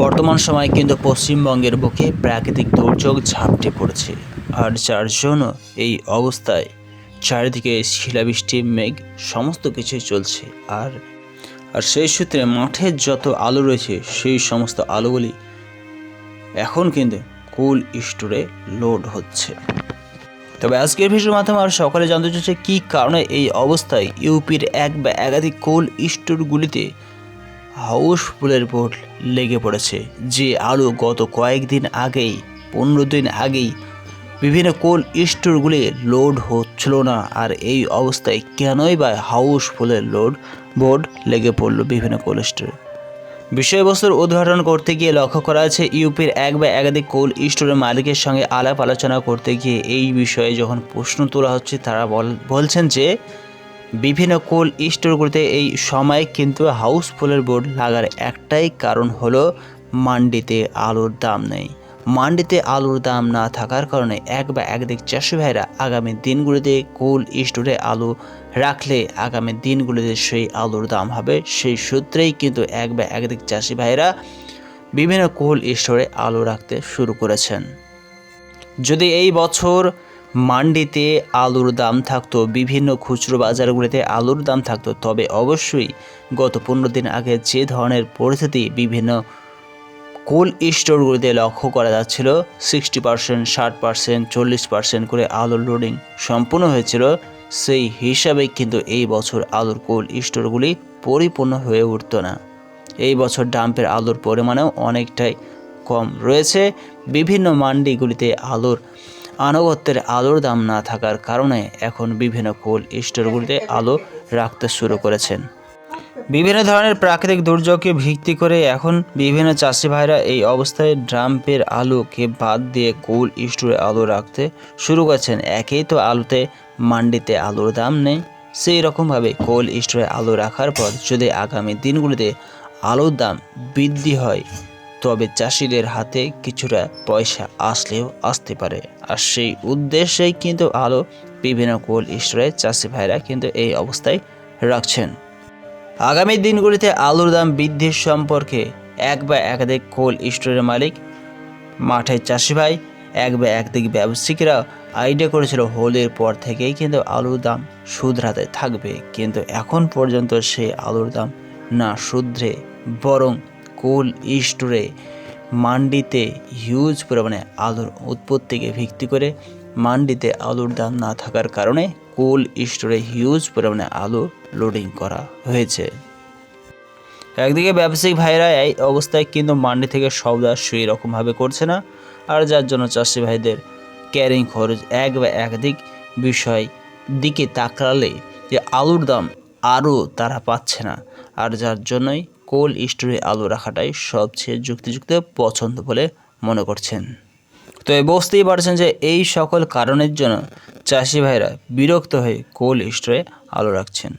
বর্তমান সময়ে কিন্তু পশ্চিমবঙ্গের বুকে প্রাকৃতিক দুর্যোগ ঝাঁপটে পড়েছে, আর যার জন্য এই অবস্থায় চারিদিকে শিলাবৃষ্টি, মেঘ সমস্ত কিছুই চলছে। আর আর সেই সূত্রে মাঠের যত আলো রয়েছে সেই সমস্ত আলোগুলি এখন কিন্তু কোল্ড স্টোরে লোড হচ্ছে। তবে আজকের ভিডিওর মাধ্যমে আর সকালে জানতে চাইছে কী কারণে এই অবস্থায় ইউপির এক বা একাধিক কোল্ড স্টোরগুলিতে হাউসফুলের বোর্ড লেগে পড়েছে। যে আলু গত কয়েকদিন আগেই 15 দিন আগেই বিভিন্ন কোল্ড স্টোরগুলি লোড হচ্ছিল না, আর এই অবস্থায় কেনই বা হাউসফুলের বোর্ড লেগে পড়ল বিভিন্ন কোল্ড স্টোরে। বিষয়বস্তুর উদ্ঘাটন করতে গিয়ে লক্ষ্য করা আছে ইউপির এক বা একাধিক কোল্ড স্টোরের মালিকের সঙ্গে আলাপ আলোচনা করতে গিয়ে এই বিষয়ে যখন প্রশ্ন তোলা হচ্ছে, তারা বলছেন যে বিভিন্ন কোল্ড স্টোরগুলিতে এই সময় কিন্তু হাউসফুলের বোর্ড লাগার একটাই কারণ হলো মান্ডিতে আলুর দাম নেই। মান্ডিতে আলুর দাম না থাকার কারণে এক বা একাধিক চাষি ভাইরা আগামী দিনগুলিতে কোল্ড স্টোরে আলু রাখলে আগামী দিনগুলিতে সেই আলুর দাম হবে। সেই সূত্রেই কিন্তু এক বা একাধিক চাষি ভাইরা বিভিন্ন কোল্ড স্টোরে আলু রাখতে শুরু করেছেন। যদি এই বছর মান্ডিতে আলুর দাম থাকতো, বিভিন্ন খুচরো বাজারগুলিতে আলুর দাম থাকতো, তবে অবশ্যই গত 15 দিন আগে যে ধরনের পরিস্থিতি বিভিন্ন কোল্ড স্টোরগুলিতে লক্ষ্য করা যাচ্ছিল, 60%, 60%, 40% করে আলুর লোডিং সম্পূর্ণ হয়েছিল, সেই হিসাবে কিন্তু এই বছর আলুর কোল্ড স্টোরগুলি পরিপূর্ণ হয়ে উঠত না। এই বছর ডাম্পের আলুর পরিমাণেও অনেকটাই কম রয়েছে। বিভিন্ন মান্ডিগুলিতে আনুগত্যের আলুর দাম না থাকার কারণে এখন বিভিন্ন কোল্ড স্টোরগুলিতে আলু রাখতে শুরু করেছেন। বিভিন্ন ধরনের প্রাকৃতিক দুর্যোগকে ভিত্তি করে এখন বিভিন্ন চাষি ভাইরা এই অবস্থায় ডাম্পের আলুকে বাদ দিয়ে কোল্ড স্টোরে আলু রাখতে শুরু করেছেন। একেই তো আলুতে মান্ডিতে আলুর দাম নেই, সেই রকমভাবে কোল্ড স্টোরে আলু রাখার পর যদি আগামী দিনগুলিতে আলুর দাম বৃদ্ধি হয়, তবে চাষিদের হাতে কিছুটা পয়সা আসলেও আসতে পারে। আর সেই উদ্দেশ্যেই কিন্তু আলু বিভিন্ন কোল্ড স্টোরে চাষি ভাইরা কিন্তু এই অবস্থায় রাখছেন। আগামী দিনগুলিতে আলুর দাম বৃদ্ধির সম্পর্কে এক বা একাধিক কোল্ড স্টোরের মালিক, মাঠের চাষি ভাই, এক বা একাধিক ব্যবসায়িকরা আইডিয়া করেছিল হোলির পর থেকেই কিন্তু আলুর দাম শুধরাতে থাকবে, কিন্তু এখন পর্যন্ত সেই আলুর দাম না শুধরে বরং কোল্ড স্টোরে মান্ডিতে হিউজ পরিমাণে আলুর উৎপত্তিকে ভিত্তি করে মান্ডিতে আলুর দাম না থাকার কারণে কোল্ড স্টোরে হিউজ পরিমাণে আলু লোডিং করা হয়েছে। একদিকে ব্যবসায়িক ভাইরা এই অবস্থায় কিন্তু মান্ডি থেকে সওদা সেই রকমভাবে করছে না, আর যার জন্য চাষি ভাইদের ক্যারিং খরচ এক বা একাধিক বিষয় দিকে তাকালে যে আলুর দাম আরও তারা পাচ্ছে না, আর যার জন্যই কোল্ড স্টোরে আলু রাখাটাই সবচেয়ে যুক্তিযুক্ত পছন্দ বলে মনে করছেন। তো বুঝতেই পারছেন যে এই সকল কারণের জন্য চাষি ভাইরা বিরক্ত হয়ে কোল্ড স্টোরে আলু রাখছেন।